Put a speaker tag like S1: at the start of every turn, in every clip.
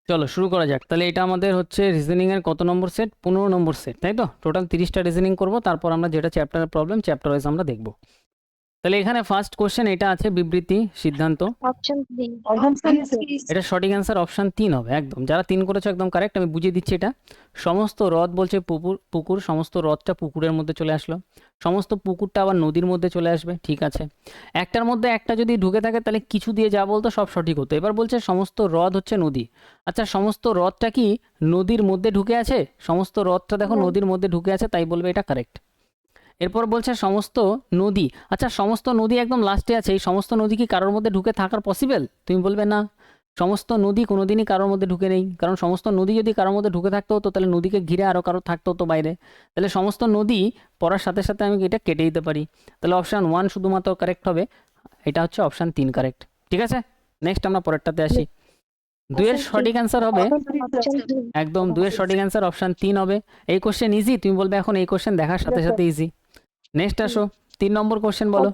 S1: চলো শুরু করা যাক। তাহলে এটা আমাদের হচ্ছে রিজনিং এর কত নম্বর সেট? 15 নম্বর সেট, তাই তো? টোটাল 30টা রিজনিং করব, তারপর আমরা যেটা চ্যাপ্টারের প্রবলেম চ্যাপ্টার ওয়াইজ আমরা দেখব। তাহলে এখানে ফার্স্ট কোশ্চেন এটা আছে, বিবৃতি সিদ্ধান্ত।
S2: অপশন 3
S1: এটা সঠিক অ্যান্সার অপশন 3 হবে একদম। যারা 3 করেছো একদম কারেক্ট। আমি বুঝিয়ে দিচ্ছি এটা। সমস্ত হ্রদ বলছে পুকুর, পুকুর সমস্ত হ্রদটা পুকুরের মধ্যে চলে আসলো, সমস্ত পুকুরটা আবার নদীর মধ্যে চলে আসবে, ঠিক আছে। একটার মধ্যে একটা যদি ঢুকে থাকে তাহলে কিছু দিয়ে যা বলতো সব সঠিক হতো। এবার বলছে সমস্ত হ্রদ হচ্ছে নদী। আচ্ছা, সমস্ত হ্রদটা কি নদীর মধ্যে ঢুকে আছে? সমস্ত হ্রদটা দেখো নদীর মধ্যে ঢুকে আছে, তাই বলবে এটা কারেক্ট। এরপর বলছে সমস্ত নদী। আচ্ছা, সমস্ত নদী একদম লাস্টে আছে, এই সমস্ত নদী কি কারোর মধ্যে ঢুকে থাকার পসিবল? তুমি বলবে না, সমস্ত নদী কোনোদিনই কারোর মধ্যে ঢুকে নেই। কারণ সমস্ত নদী যদি কারোর মধ্যে ঢুকে থাকতো হতো তাহলে নদীকে ঘিরে আরও কারো থাকতো হতো বাইরে। তাহলে সমস্ত নদী পড়ার সাথে সাথে আমি এটা কেটে দিতে পারি। তাহলে অপশান 1 শুধুমাত্র কারেক্ট হবে। এটা হচ্ছে অপশান 3 কারেক্ট। ঠিক আছে, নেক্সট আমরা পরেরটাতে আসি। 2 এর সঠিক অ্যান্সার হবে একদম, 2 এর সঠিক অ্যান্সার অপশান 3 হবে। এই কোশ্চেন ইজি, তুমি বলবে এখন এই কোশ্চেন দেখার সাথে সাথে ইজি। নেক্সট আসো, 3 নম্বর কোশ্চেন বলো।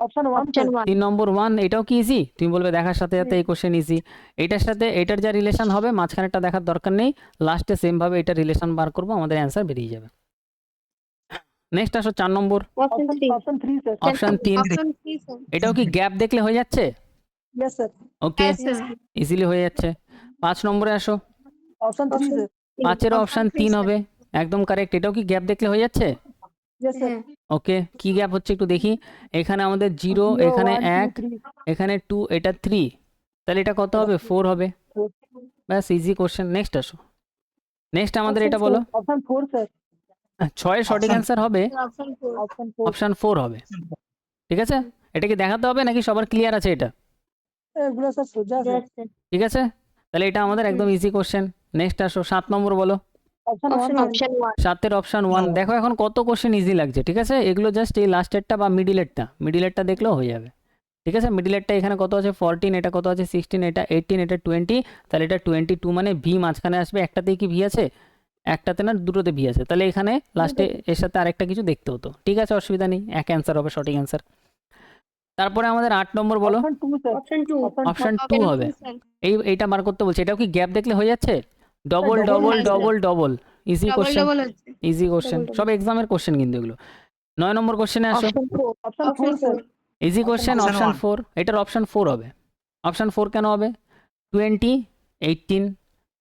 S2: অপশন 1
S1: 3 নম্বর 1, এটাও কি ইজি? তুমি বলবে দেখার সাথে সাথে এই কোশ্চেন ইজি। এটার সাথে এটার যা রিলেশন হবে মাঝখানেটা দেখার দরকার নেই, লাস্টে সেম ভাবে এটা রিলেশন বার করবো, আমাদের অ্যান্সার বেরিয়ে যাবে। নেক্সট আসো 4 নম্বর, অপশন 3। এটাও কি গ্যাপ দেখলে হয়ে যাচ্ছে? ওকে, ইজিলি হয়ে যাচ্ছে। 5 নম্বরে আসো, 5-এরও অপশন 3 হবে একদম কারেক্ট। এটাও কি গ্যাপ দেখলে হয়ে যাচ্ছে? ওকে, কি গ্যাপ হচ্ছে একটু দেখি। এখানে আমাদের 0, এখানে 1, এখানে 2, এটা 3, তাহলে এটা কত হবে? 4 হবে। ব্যাস, ইজি কোশ্চেন। নেক্সট আসো, নেক্সট আমাদের এটা বলো। 6-এর সঠিক অ্যান্সার হবে অপশন 4 হবে। ঠিক আছে, এটা কি দেখাতে হবে নাকি সবার ক্লিয়ার আছে এটা? ঠিক আছে, তাহলে এটা আমাদের একদম ইজি কোশ্চেন। নেক্সট আসো, 7 নম্বর বলো।
S2: অপশন 1
S1: 7-এর অপশন 1। দেখো এখন কত কোশ্চেন ইজি লাগছে। ঠিক আছে, এগুলো জাস্ট এই লাস্টেরটা বা মিডিলেরটা দেখলেও হয়ে যাবে। ঠিক আছে, মিডিলেরটা এখানে কত আছে? 14, এটা কত আছে? 16, এটা 18, এটা 20, তাহলে এটা 22 মানে ভি মাঝখানে আসবে। একটাতেই কি ভি আছে? একটাতে না, দুটোতে ভি আছে। তাহলে এখানে লাস্টে এর সাথে আরেকটা কিছু দেখতে হতো। ঠিক আছে, অসুবিধা নেই, এক অ্যান্সার হবে সঠিক অ্যান্সার। তারপরে আমাদের 8 নম্বর বলো। অপশন 2 হবে। এইটা বার করতে বলছে। এটাও কি গ্যাপ দেখলে হয়ে যাচ্ছে? Double double double double, easy question, easy question, সব এক্সামের কোশ্চেন কিন্তু এগুলো। 9 নম্বর কোশ্চেনে আসো, ইজি কোশ্চেন অপশন 4। এটার অপশন 4 হবে। অপশন 4 কেন হবে? 20, 18,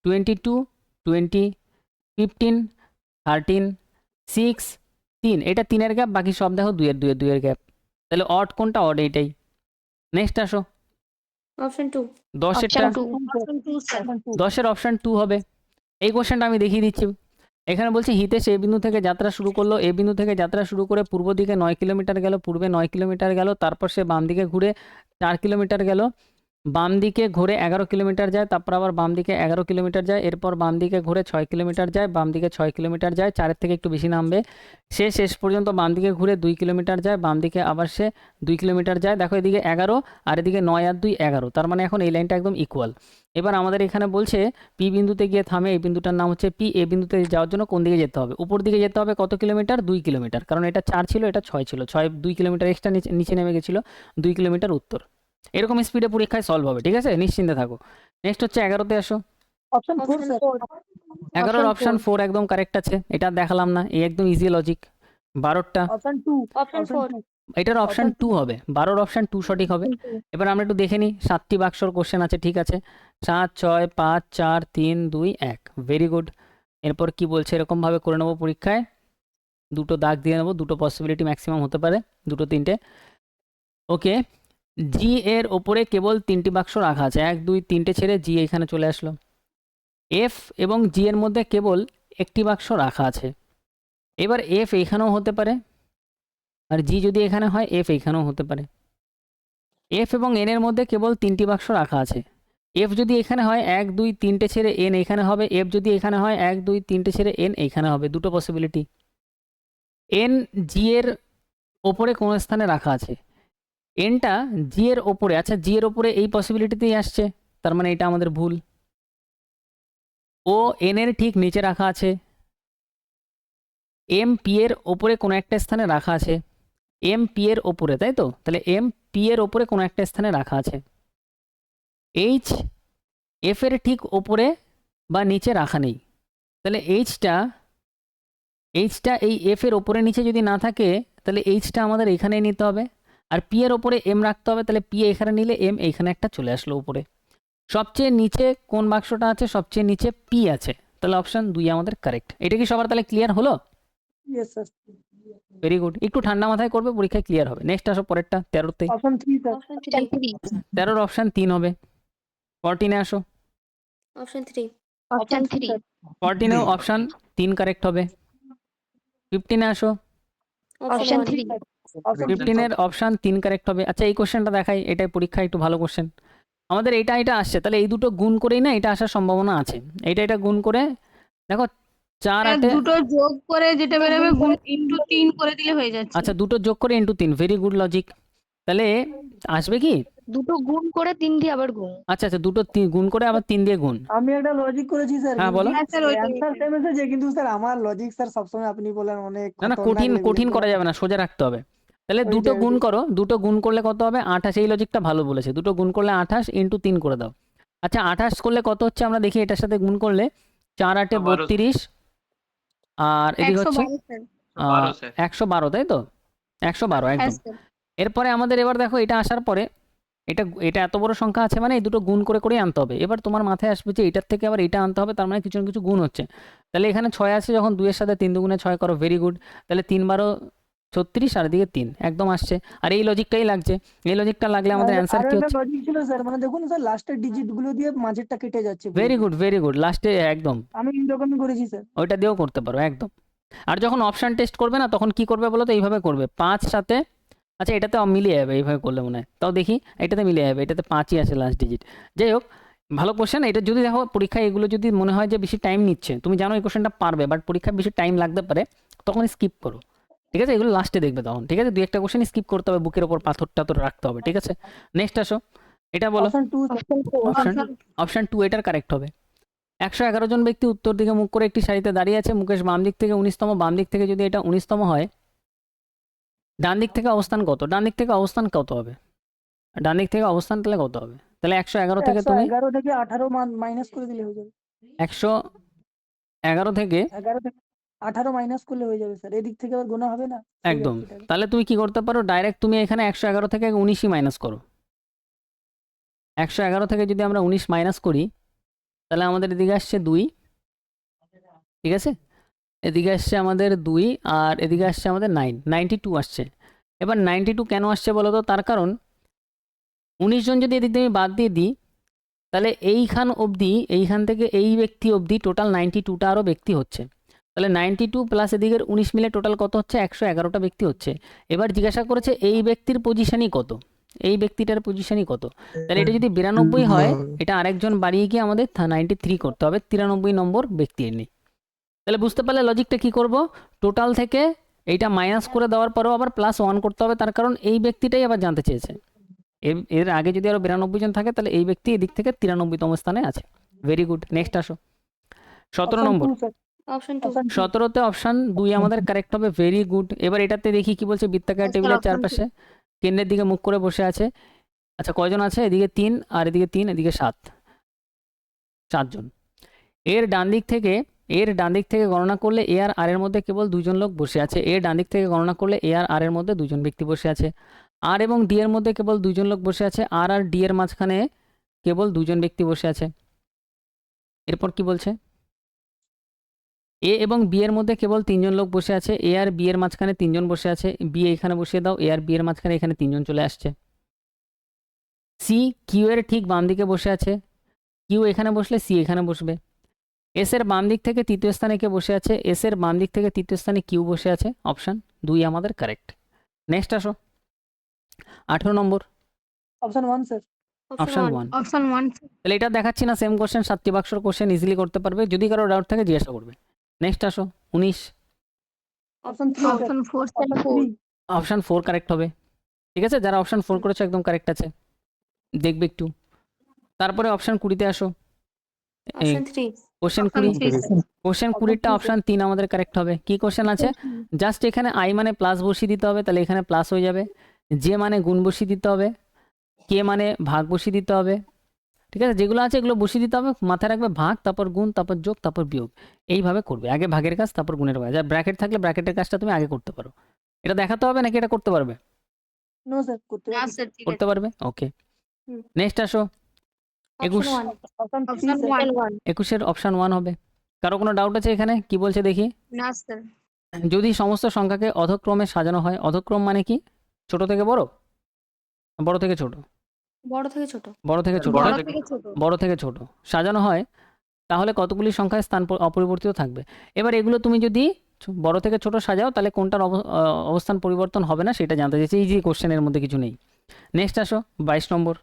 S1: 22, 20, 15, 13, 6, 3, এটা 3-এর গ্যাপ, বাকি সব দেখো 2-এর গ্যাপ। তাহলে অড কোনটা? অড এইটাই। নেক্সট আসো,
S2: অপশন 2
S1: 10-এরটা, 10-এর অপশন 2 হবে। এই কোশ্চেনটা আমি দেখিয়ে দিচ্ছি। এখানে বলছে হিতেশ এ বিন্দু থেকে যাত্রা শুরু করলো, এ বিন্দু থেকে যাত্রা শুরু করে পূর্ব দিকে 9 কিলোমিটার গেল, পূর্বে 9 কিলোমিটার গেল, তারপর সে বাম দিকে ঘুরে 4 কিলোমিটার গেল, বাম দিকে ঘুরে 11 কিলোমিটার যায়, তারপর আবার বাম দিকে 11 কিলোমিটার যায়, এরপর বাম দিকে ঘুরে 6 কিলোমিটার যায়, বাম দিকে 6 কিলোমিটার যায়, 4-এর থেকে একটু বেশি নামবে, সে শেষ পর্যন্ত বাম দিকে ঘুরে 2 কিলোমিটার যায়, বাম দিকে আবার সে 2 কিলোমিটার যায়। দেখো এদিকে 11 আর এদিকে 9 আর 2 11, তার মানে এখন এই লাইনটা একদম ইকুয়াল। এবার আমাদের এখানে বলছে পি বিন্দুতে গিয়ে থামে, এই বিন্দুটার নাম হচ্ছে পি। এ বিন্দুতে যাওয়ার জন্য কোন দিকে যেতে হবে? উপর দিকে যেতে হবে। কত কিলোমিটার? 2 কিলোমিটার, কারণ এটা 4 ছিল, এটা 6 ছিল। 6 2 কিলোমিটার এক্সট্রা নিচে নেমে গেছিলো, 2 কিলোমিটার উত্তর। এরকম স্পিডে পরীক্ষায় সলভ হবে। ঠিক আছে, নিশ্চিন্তে থাকো। নেক্সট হচ্ছে 11-তে আসো। 11-এর অপশন 4 একদম কারেক্ট আছে, এটা দেখালাম না, এই একদম ইজি লজিক। 12টা, এটার অপশন 2 হবে। 12-এর অপশন 2 সঠিক হবে। এবার আমরা একটু দেখে নিই, 7টি বাক্সর কোশ্চেন আছে। ঠিক আছে, 7, 6, 5, 4, 3, 2, 1, ভেরি গুড। এরপর কি বলছে, এরকমভাবে করে নেবো পরীক্ষায়, দুটো দাগ দিয়ে নেবো, দুটো পসিবিলিটি ম্যাক্সিমাম হতে পারে, দুটো 3টে। ওকে, জি এর ওপরে কেবল 3টি বাক্স রাখা আছে, 1, 2, 3টে ছেড়ে জি এখানে চলে আসলো। এফ এবং জি এর মধ্যে কেবল একটি বাক্স রাখা আছে। এবার এফ এইখানেও হতে পারে, আর জি যদি এখানে হয় এফ এইখানেও হতে পারে। এফ এবং এন এর মধ্যে কেবল 3টি বাক্স রাখা আছে। এফ যদি এখানে হয় 1, 2, 3টে ছেড়ে এন এখানে হবে, এফ যদি এখানে হয় 1, 2, 3টে ছেড়ে এন এইখানে হবে, দুটো পসিবিলিটি। এন জি এর ওপরে কোন স্থানে রাখা আছে? এনটা জি এর ওপরে, আচ্ছা জি এর ওপরে এই পসিবিলিটিতেই আসছে, তার মানে এটা আমাদের ভুল। ও এন এর ঠিক নিচে রাখা আছে। এম পি এর ওপরে কোনো একটা স্থানে রাখা আছে, এম পি এর ওপরে, তাই তো? তাহলে এম পি এর ওপরে কোনো একটা স্থানে রাখা আছে। এইচ এফ এর ঠিক ওপরে বা নিচে রাখা নেই। তাহলে এইচটা এই এফ এর ওপরে নিচে যদি না থাকে তাহলে এইচটা আমাদের এখানে নিতে হবে, আর পি এর ওপরে এম রাখতে হবে, তাহলে পি এখানে নিলে এম এইখানে একটা চলে আসলো উপরে। সবচেয়ে নিচে কোন বাক্সটা আছে? সবচেয়ে নিচে পি আছে, তাহলে অপশন 2 আমাদের কারেক্ট। এটা কি সবার তাহলে ক্লিয়ার হলো?
S3: Yes, sir.
S1: ভেরি গুড, একটু ঠান্ডা মাথায় করবে, পরীক্ষায় ক্লিয়ার হবে। নেক্সট আসো পরেরটা, 13তে।
S3: Option 3, sir.
S2: Option 3.
S1: 13 অপশন 3 হবে। 14 আসো।
S2: Option 3. Option 3.
S3: sir.
S1: 14 option 3 correct হবে। 15 আসো।
S2: Option 3.
S3: sir. Option
S1: 15 এর অপশন 3 কারেক্ট হবে। আচ্ছা এই কোশ্চেনটা দেখাই, এটাই পরীক্ষা একটু ভালো কোশ্চেন। আমাদের এটা আসছে, তাহলে এই দুটো গুণ করেই না এটা আসার সম্ভাবনা আছে। এটা গুণ করে দেখো 4 8
S4: দুটো যোগ করে যেটা বেরোবে গুণ ইনটু 3 করে দিলে হয়ে যাচ্ছে।
S1: আচ্ছা দুটো যোগ করে ইন্টু 3, ভেরি গুড লজিক। তাহলে আসবে কি?
S2: দুটো গুণ করে 3 দিয়ে আবার গুণ।
S1: আচ্ছা দুটো গুণ করে আবার 3 দিয়ে গুণ।
S3: আমি একটা লজিক করেছি স্যার।
S1: হ্যাঁ, বলো।
S4: হ্যাঁ স্যার ওইটাই।
S3: অ্যান্সার সেম এসেছে, কিন্তু স্যার আমার লজিক স্যার সবসময় আপনি বলেন অনেক
S1: না
S3: খতরনাক
S1: কঠিন
S3: level
S1: কঠিন
S3: এর
S1: করা যাবে না, সোজা রাখতে হবে। তাহলে
S3: ওইটাই,
S1: দুটো গুণ
S3: ওইটাই।
S1: করো, দুটো গুণ করলে কত হবে? 28। এই লজিকটা ভালো বলেছে, দুটো গুণ করলে 28 ইন্টু 3 করে দাও। আচ্ছা 28 করলে কত হচ্ছে আমরা দেখি, এটার সাথে গুণ করলে 4 8 32, আর এদিকে হচ্ছে
S4: 112 স্যার।
S1: 112, তাই তো? 112
S4: হ্যাঁ
S1: একদম।
S4: স্যার।
S1: এরপরে আমাদের এবার দেখো এটা আসার পরে এটা এত বড় সংখ্যা আছে মানে এই দুটো গুণ করে করেই আনতে হবে। এবার তোমার মাথায় আসবে যে এটার থেকে আবার এটা আনতে হবে, তার মানে কিছু না কিছু গুণ হচ্ছে। তাহলে এখানে 6 আছে, যখন 2 এর সাথে 3 দুগুণে 6 করো, ভেরি গুড। তাহলে 3 12 36, আর এদিকে 3 একদম আসছে। আর এই লজিকটাই লাগছে, এই লজিকটা লাগলে আমাদের অ্যান্সার
S3: আরো
S1: কি
S3: একটা
S1: হচ্ছে?
S3: লজিক ছিল স্যার, মানে দেখুন স্যার লাস্টের ডিজিট গুলো দিয়ে মাঝেরটা কেটে যাচ্ছে।
S1: ভেরি গুড লাস্টে একদম
S3: আমি এরকমই করেছি স্যার।
S1: ওইটা দিয়েও করতে পারো একদম। আর যখন অপশন টেস্ট করবে না তখন কি করবে বলো তো? এইভাবে করবে 5 সাথে, আচ্ছা এটাতে মিলিয়ে যাবে এইভাবে করলে মনে হয়, তাও দেখি এটাতে মিলিয়ে যাবে, এটাতে 5ই আছে লাস্ট ডিজিট। যাই হোক, ভালো কোশ্চেন। এটা যদি দেখো পরীক্ষায় এগুলো যদি মনে হয় যে বেশি টাইম নিচ্ছে, তুমি জানো এই কোশ্চেনটা পারবে বাট পরীক্ষায় বেশি টাইম লাগতে পারে, তখন স্কিপ করো, ঠিক আছে? এগুলো লাস্টে দেখবে তখন, ঠিক আছে? 2-1টা কোশ্চেন স্কিপ করতে হবে, বুকের ওপর পাথর টাথর রাখতে হবে, ঠিক আছে? নেক্সট আসো, এটা বলো।
S3: Option 2 sir.
S1: অপশন 2 এটার কারেক্ট হবে। 111 জন ব্যক্তি উত্তর দিকে মুখ করে একটি সারিতে দাঁড়িয়ে আছে। মুকেশ বাম দিক থেকে 19তম, বাম দিক থেকে যদি এটা 19তম হয়, ডান দিক থেকে অবস্থান কত? ডান দিক থেকে অবস্থান কত হবে? ডান দিক থেকে অবস্থান তাহলে কত হবে? তাহলে 111 থেকে তুমি
S3: 111 থেকে 18 মাইনাস করে দিলে হয়ে যাবে।
S1: 111 থেকে
S3: 11 থেকে 18 মাইনাস করলে হয়ে যাবে স্যার। এদিক থেকে আবার গোনা হবে না। সেই
S1: একদম।
S3: ব্যক্তিটাকে।
S1: তাহলে তুমি কি করতে পারো, ডাইরেক্ট তুমি এখানে 111 থেকে 19ই মাইনাস করো। 111 থেকে যদি আমরা 19 মাইনাস করি তাহলে আমাদের এদিকে আসছে 2, ঠিক আছে? এদিকে আসছে আমাদের 2, আর এদিকে আসছে আমাদের 92 আসছে। এবার 92 কেন আসছে বলো তো? তার কারণ 19 জন যদি এদিক দিয়ে আমি বাদ দিয়ে দিই, তাহলে এইখান থেকে এই ব্যক্তি অবধি টোটাল 92টা আরও ব্যক্তি হচ্ছে। তাহলে 92 প্লাস এদিকের 19 মিলে টোটাল কত হচ্ছে? 111টা ব্যক্তি হচ্ছে। এবার জিজ্ঞাসা করেছে এই ব্যক্তির পজিশনই কত, এই ব্যক্তিটার পজিশনই কত। তাহলে এটা যদি 92 হয়, এটা আরেকজন বাড়িয়ে গিয়ে আমাদের 93 করতে হবে, 93 নম্বর ব্যক্তি নেই। তাহলে বুঝতে পারলে লজিকটা কি করব? টোটাল থেকে এইটা মাইনাস করে দেওয়ার পরেও আবার +1 করতে হবে, তার কারণ এই ব্যক্তিটাই আবার জানতে চেয়েছে। এর আগে যদি আরো 92 জন থাকে তাহলে এই ব্যক্তি এদিক থেকে 93তম স্থানে আছে। Very good. নেক্সট আসো, 17 নম্বর।
S2: Option 2.
S1: 17তে অপশন 2 আমাদের কারেক্ট হবে। Very good. এবার এটাতে দেখি কি বলছে। বৃত্তাকার টেবিলের চারপাশে কেন্দ্রের দিকে মুখ করে বসে আছে। আচ্ছা কয়জন আছে? এদিকে 3, আর এদিকে 3, এদিকে 7, 7 জন। এর ডান দিক থেকে গণনা করলে এ আর আর এর মধ্যে কেবল 2 জন লোক বসে আছে। এর ডান দিক থেকে গণনা করলে এ আর আর এর মধ্যে 2 জন ব্যক্তি বসে আছে। আর এবং ডি এর মধ্যে কেবল 2 জন লোক বসে আছে। আর আর ডি এর মাঝখানে কেবল 2 জন ব্যক্তি বসে আছে। এরপর কি বলছে? এ এবং বি এর মধ্যে কেবল 3 জন লোক বসে আছে। এ আর বি এর মাঝখানে 3 জন বসে আছে। বি এখানে বসিয়ে দাও, এ আর বি এর মাঝখানে এখানে 3 জন চলে আসছে। সি কিউ এর ঠিক বাম দিকে বসে আছে। কিউ এখানে বসলে সি এখানে বসবে। এস এর বাম দিক থেকে তৃতীয় স্থানে কে বসে আছে? এস এর বাম দিক থেকে তৃতীয় স্থানে কিউ বসে আছে। অপশন 2 আমাদের কারেক্ট। নেক্সট আসো, 18 নম্বর।
S3: Option 1 sir.
S1: অপশন 1।
S4: অপশন 1
S1: তাহলে এটা দেখাচ্ছি না, সেম কোশ্চেন, 7টি বাক্সর কোশ্চেন, ইজিলি করতে পারবে। যদি কারো ডাউট থাকে জিজ্ঞাসা করবে। নেক্সট আসো, 19।
S3: Option 3
S4: option 4
S3: option 3
S1: option 4 correct হবে। ঠিক আছে, যারা অপশন 4 করেছে একদম কারেক্ট আছে, দেখবে একটু। তারপরে অপশন 20তে আসো।
S2: Option 3.
S1: কোশ্চেন 20, কোশ্চেন 20টা অপশন 3 আমাদের কারেক্ট হবে। কি কোশ্চেন আছে? জাস্ট এখানে আই মানে প্লাস বসিয়ে দিতে হবে, তাহলে এখানে প্লাস হয়ে যাবে। যে মানে গুণ বসিয়ে দিতে হবে। কে মানে ভাগ বসিয়ে দিতে হবে। ঠিক আছে, যেগুলো আছে এগুলো বসিয়ে দিতে হবে, মাথায় রাখবে ভাগ, তারপর গুণ, তারপর যোগ, তারপর বিয়োগ, এইভাবে করবে। আগে ভাগের কাজ, তারপর গুণের কাজ। আর ব্র্যাকেট থাকলে ব্র্যাকেটের কাজটা তুমি আগে করতে পারো। এটা দেখাতে হবে নাকি এটা করতে পারবে?
S3: নো স্যার, করতে
S4: না
S3: পারি।
S4: স্যার ঠিক
S1: করতে
S4: আছে।
S1: পারবে, ওকে।
S2: হুম।
S1: নেক্সট আসো,
S2: অপশন
S1: 21।
S2: 1
S3: অপশন
S4: অপশন
S3: 3
S4: 1
S2: 1
S1: 21-এর অপশন 1 হবে। কারো কোনো ডাউট আছে এখানে? কি বলছে দেখি।
S4: না স্যার।
S1: যদি সমস্ত সংখ্যাকে অধক্রমে সাজানো হয়, অধক্রম মানে কি? ছোট থেকে বড়, বড় থেকে ছোট,
S2: বড় থেকে ছোট
S1: বড় থেকে ছোট,
S4: বড়
S1: তাই তো?
S4: থেকে ছোট।
S1: বড় থেকে ছোট সাজানো হয়, তাহলে কতগুলি সংখ্যায় স্থান অপরিবর্তিত থাকবে। এবার এগুলো তুমি যদি বড় থেকে ছোট সাজাও, তাহলে কোনটার অবস্থান পরিবর্তন হবে না সেটা জানতে চাইছি। ইজি কোশ্চেনের মধ্যে কিছু নেই। নেক্সট আসো, 22 নম্বর।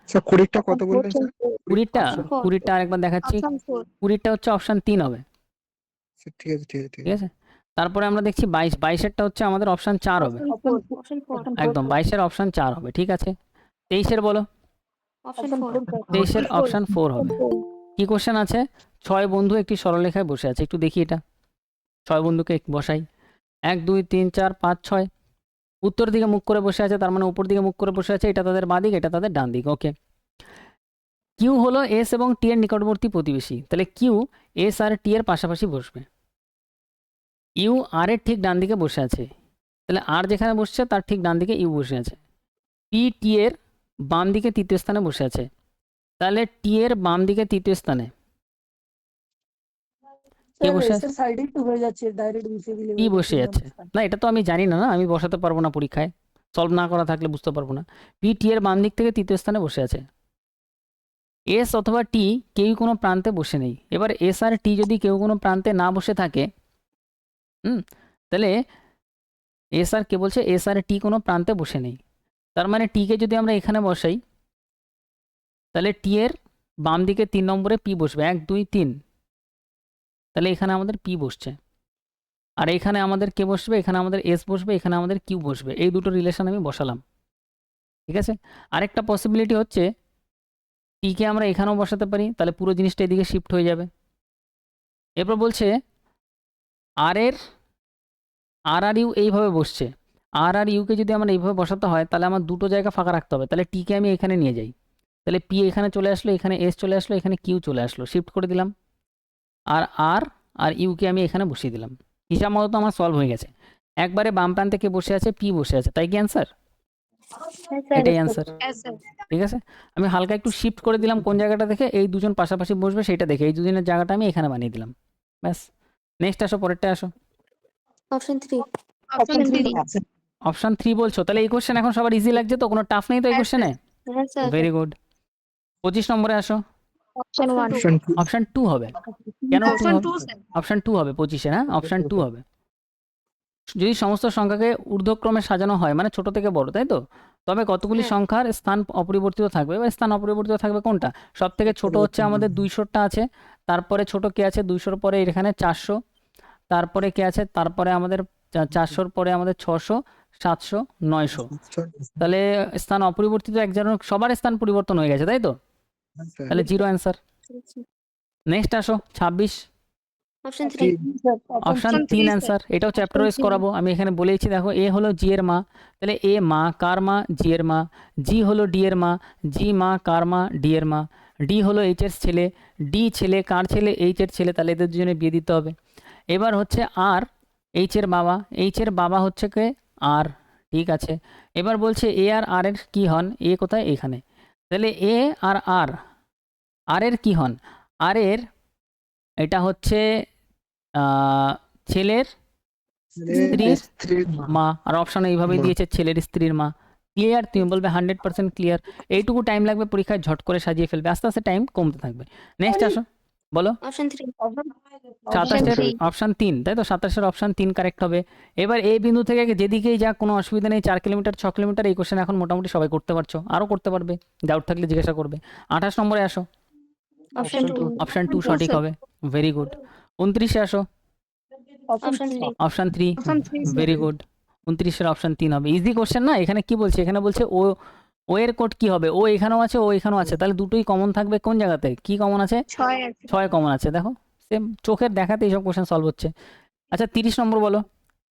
S5: স্যার 20টা কত বললেন স্যার?
S1: 20টা,
S2: Option 4
S1: 20টা আরেকবার দেখাচ্ছি।
S2: অপশন 4
S1: 20টা হচ্ছে অপশন 3 হবে,
S5: স্যার ঠিক আছে ঠিক আছে ঠিক
S1: ঠিক
S5: আছে।
S1: আছে। তারপরে আমরা দেখছি 22-22এরটা হচ্ছে আমাদের অপশন 4 হবে,
S2: অপশন 4
S1: একদম 22-এর অপশন 4 হবে, ঠিক আছে। 23-এর বলো,
S2: অপশন
S3: অপশন
S2: 4
S3: 4
S1: 23-এর অপশন 4 হবে। কি কোশ্চেন আছে? 6 বন্ধু একটি সরলরেখায় বসে আছে, একটু দেখি এটা। 6 বন্ধুকে বসাই, 1 2 3 4 5 6। উত্তর দিকে মুখ করে বসে আছে, তার মানে উপর দিকে মুখ করে বসে আছে। এটা তাদের বাঁ দিক, এটা তাদের ডান দিক, ওকে। কিউ হলো এস এবং টি এর নিকটবর্তী প্রতিবেশী, তাহলে কিউ এস আর টি এর পাশাপাশি বসবে। ইউ আর এর ঠিক ডান দিকে বসে আছে, তাহলে আর যেখানে বসছে তার ঠিক ডান দিকে ইউ বসে আছে। পি টি এর বাম দিকে তৃতীয় স্থানে বসে আছে, তাহলে টি এর বাম দিকে তৃতীয় স্থানে কে
S3: স্যার
S1: বসে আছে?
S3: এসের সাইডে একটু হয়ে যাচ্ছে, ডাইরেক্ট বসিয়ে দিলে
S1: পি
S3: হয়ে
S1: বসে
S3: তিন
S1: আছে।
S3: নম্বর স্থান।
S1: না, এটা তো আমি জানি না, না আমি বসাতে পারবো না পরীক্ষায়, সলভ না করা থাকলে বুঝতে পারবো না। পি টি এর বাম দিক থেকে তৃতীয় স্থানে বসে আছে। এস অথবা টি কেউ কোনো প্রান্তে বসে নেই। এবার এস আর টি যদি কেউ কোনো প্রান্তে না বসে থাকে, তাহলে এস আর কে বলছে এস আর টি কোনো প্রান্তে বসে নেই, তার মানে টিকে যদি আমরা এখানে বসাই, তাহলে টি এর বাম দিকে 3 নম্বরে পি বসবে, 1 2 3, তাহলে এখানে আমাদের পি বসছে। আর এখানে আমাদের কে বসবে? এখানে আমাদের এস বসবে, এখানে আমাদের কিউ বসবে। এই দুটো রিলেশন আমি বসালাম, ঠিক আছে। আরেকটা পসিবিলিটি হচ্ছে টিকে আমরা এখানেও বসাতে পারি, তাহলে পুরো জিনিসটা এদিকে শিফট হয়ে যাবে। এরপর বলছে আর এর আর আর ইউ এইভাবে বসছে, আর আর ইউকে যদি আমার এইভাবে বসাতে হয়, তাহলে আমার দুটো জায়গা ফাঁকা রাখতে হবে। তাহলে টিকে আমি এখানে নিয়ে যাই, তাহলে পি এখানে চলে আসলো, এখানে এস চলে আসলো, এখানে কিউ চলে আসলো, শিফট করে দিলাম। আর আর আর ইউকে আমি এখানে বসিয়ে দিলাম। হিসাব মতো আমার সলভ হয়ে গেছে। একবারে বাম প্রান্তে কে বসে আছে? পি বসে আছে, তাই কি অ্যান্সার? এটাই অ্যান্সার,
S4: হ্যাঁ স্যার।
S1: ঠিক আছে। আমি হালকা একটু শিফট করে দিলাম কোন জায়গাটা দেখে, এই দুজন পাশাপাশি বসবে সেটা দেখে এই দুজনের জায়গাটা আমি এখানে বানিয়ে দিলাম, ব্যাস। নেক্সট আসো, পরেরটা আসো।
S2: অপশন 3
S4: অপশন 3
S1: অপশন 3 বলছো, তাহলে এই কোশ্চেন এখন সবার ইজি লাগছে তো? কোনো টাফ নেই তো এই
S4: হ্যাঁ,
S1: কোশ্চেনে?
S2: হ্যাঁ স্যার
S1: ভেরি গুড। 25 নম্বরে আসো,
S2: অপশন 1
S5: অপশন 2
S1: অপশন 2 হবে। কেন 2
S4: অপশন
S1: হবে?
S4: 2 স্যার।
S1: অপশন 2 হবে 25-এ, হ্যাঁ অপশন 2 হবে। যদি সমস্ত সংখ্যাকে ঊর্ধ্বক্রমে সাজানো হয়, মানে ছোট থেকে বড়, তাই তো, তবে কতগুলি
S2: হ্যাঁ।
S1: সংখ্যার স্থান অপরিবর্তিত থাকবে। এবার স্থান অপরিবর্তিত থাকবে কোনটা? সব থেকে ছোট হচ্ছে আমাদের 200টা আছে, তারপরে ছোট কে আছে 200-র পরে এখানে 400, তারপরে কে আছে, তারপরে আমাদের 400-র পরে আমাদের 600 700 900। তাহলে স্থান অপরিবর্তিত একজনের সবার স্থান পরিবর্তন হয়ে গেছে, তাই তো, তাহলে জিরো অ্যান্সার। নেক্সট আসো 26,
S2: অপশন 3
S1: অপশন 3
S4: 3
S1: অ্যান্সার। এটাও চ্যাপ্টার ওয়াইজ করাবো, আমি এখানে বলেইছি দেখো। এ হলো জি এর মা, তাহলে এ মা কার মা? জি এর মা। জি হলো ডি এর মা, জি মা কার মা? ডি এর মা। ডি হলো এইচ এর ছেলে, ডি ছেলে কার ছেলে? এইচ এর ছেলে, তাহলে এদের দুজনে বিয়ে দিতে হবে। এবার হচ্ছে আর এইচ এর বাবা, এইচ এর বাবা হচ্ছে কে? আর, ঠিক আছে। এবার বলছে এ আর আর এর কি হন? এ কোথায়? এখানে, তাহলে এ আর আর আর এর কি হন? আর এর এটা হচ্ছে ছেলের স্ত্রীর মা, আর অপশানে এইভাবেই দিয়েছে ছেলের স্ত্রীর মা। ক্লিয়ার? তুমি বলবে 100% ক্লিয়ার। এইটুকু টাইম লাগবে পরীক্ষায়, ঝট করে সাজিয়ে ফেলবে, আস্তে আস্তে টাইম কমতে থাকবে। নেক্সট আসো, বলো।
S2: Option 3
S1: 27-এর
S2: three।
S1: অপশান 3, তাই তো, 27-এর অপশান 3 কারেক্ট হবে। এবার এই বিন্দু থেকে যেদিকেই যাক কোনো অসুবিধা নেই, 4 কিলোমিটার 6 কিলোমিটার, এই কোশ্চেন এখন মোটামুটি সবাই করতে পারছো, আরও করতে পারবে, ডাউট থাকলে জিজ্ঞাসা করবে। 28 নম্বরে আসো,
S2: অপশন 2
S1: অপশান 2 সঠিক হবে, ভেরি গুড। 29-এ আসো,
S2: option 3
S1: option 3,
S4: option 3 sir.
S1: Very good. 29-এর অপশান 3 হবে, ইজি কোশ্চেন না। এখানে কি বলছে? এখানে বলছে ও, ও এর কোড কি হবে? ও এখানেও আছে, ও এখানেও আছে, তাহলে দুটোই কমন থাকবে। কোন জায়গাতে কি কমন আছে?
S4: 6 আছে।
S1: 6 কমন আছে, দেখো সেম চোখের দেখাতে এইসব কোশ্চেন সলভ হচ্ছে। আচ্ছা 30 নম্বর বলো,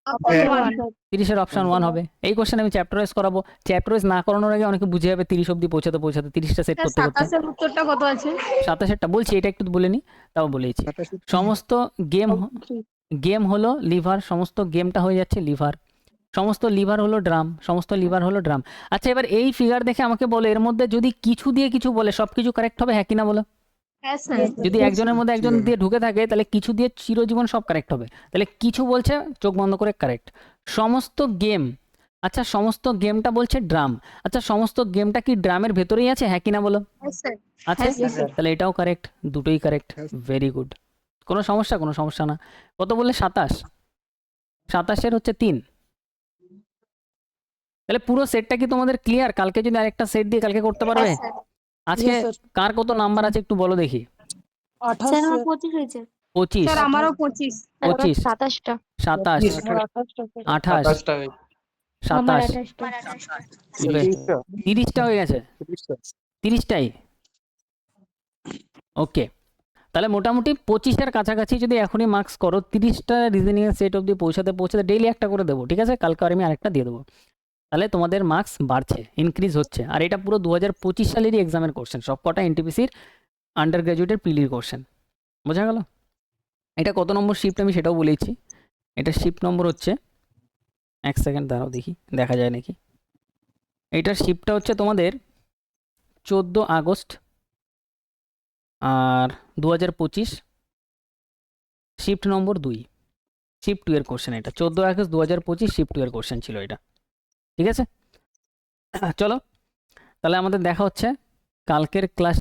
S2: Option one.
S1: 30-এর অপশন 1 হবে। এই কোশ্চেন আমি চ্যাপ্টার ওয়াইজ করাবো। চ্যাপ্টার ওয়াইজ না করানোর আগে অনেকে বুঝে যাবে 30 অবধি পৌঁছাতে 30টা সেট করতে করতে।
S4: 27 এর উত্তরটা কত আছে?
S1: 27টা বলছি, এটা একটু বলে নি, তাও বলেছি।
S5: 27
S1: সমস্ত গেম হলো লিভার, সমস্ত গেমটা হয়ে যাচ্ছে লিভার, সমস্ত লিভার হলো ড্রাম, সমস্ত লিভার হলো ড্রাম। আচ্ছা, এবার এই ফিগার দেখে আমাকে বলো এর মধ্যে যদি কিছু দিয়ে কিছু বলে সব কিছু কারেক্ট হবে, হ্যাঁ কি না বলো?
S4: হ্যাঁ স্যার।
S1: যদি একজনের মধ্যে একজন দিয়ে ঢুকে থাকে তাহলে কিছু দিয়ে চিরজীবন সব কারেক্ট হবে। তাহলে কিছু বলছে চোখ বন্ধ করে কারেক্ট। সমস্ত গেম, আচ্ছা সমস্ত গেমটা বলছে ড্রাম, আচ্ছা সমস্ত গেমটা কি ড্রামের ভেতরেই আছে, হ্যাঁ কি না বলো?
S4: হ্যাঁ স্যার।
S1: আছে,
S4: হ্যাঁ, স্যার।
S1: তাহলে এটাও কারেক্ট, দুটোই কারেক্ট,
S5: Yes.
S1: Very good. কোনো সমস্যা না। কত বললে? 27, 27-এর হচ্ছে 3। তাহলে পুরো সেটটা কি তোমাদের ক্লিয়ার? কালকে যদি আরেকটা সেট দিয়ে কালকে করতে পারবে?
S2: হ্যাঁ, স্যার।
S1: আজকে
S3: Yes, sir.
S1: কার কত নাম্বার আছে একটু বলো দেখি।
S3: 28
S2: স্যার আমার 25 হয়েছে।
S1: 25,
S4: স্যার আমারও 25।
S1: 25,
S2: 27টা।
S1: 27,
S3: আমার 28টা স্যার।
S1: 28,
S2: আমার
S1: 27,
S2: 28টা।
S1: 30টা হয়ে গেছে, 30টাই। ওকে, তাহলে মোটামুটি 25-এর কাছাকাছি যদি এখনই মার্কস করো, 30টা রিজনিং এর সেট অবধি পৌঁছাতে ডেইলি একটা করে দেবো, ঠিক আছে? কালকে আর আমি আরেকটা দিয়ে দেবো। তাহলে তোমাদের মার্কস বাড়ছে, ইনক্রিজ হচ্ছে। আর এটা পুরো 2025 সালেরই এক্সামের কোশ্চেন, সব কটা এনটিপিসির আন্ডার গ্র্যাজুয়েটের পিলির কোশ্চেন। বোঝা গেল? এটা কত নম্বর শিফট আমি সেটাও বলেছি। এটা শিফট নম্বর হচ্ছে, এক সেকেন্ড দাঁড়াও দেখি দেখা যায় নাকি। এইটার শিফটটা হচ্ছে তোমাদের 14 আগস্ট আর 2025, শিফট নম্বর 2, শিফট 2 এর কোশ্চেন এটা। 14 আগস্ট 2025 শিফট 2 এর কোশ্চেন ছিল এটা, ঠিক আছে? চলো তাহলে আমাদের দেখা হচ্ছে কালকের ক্লাস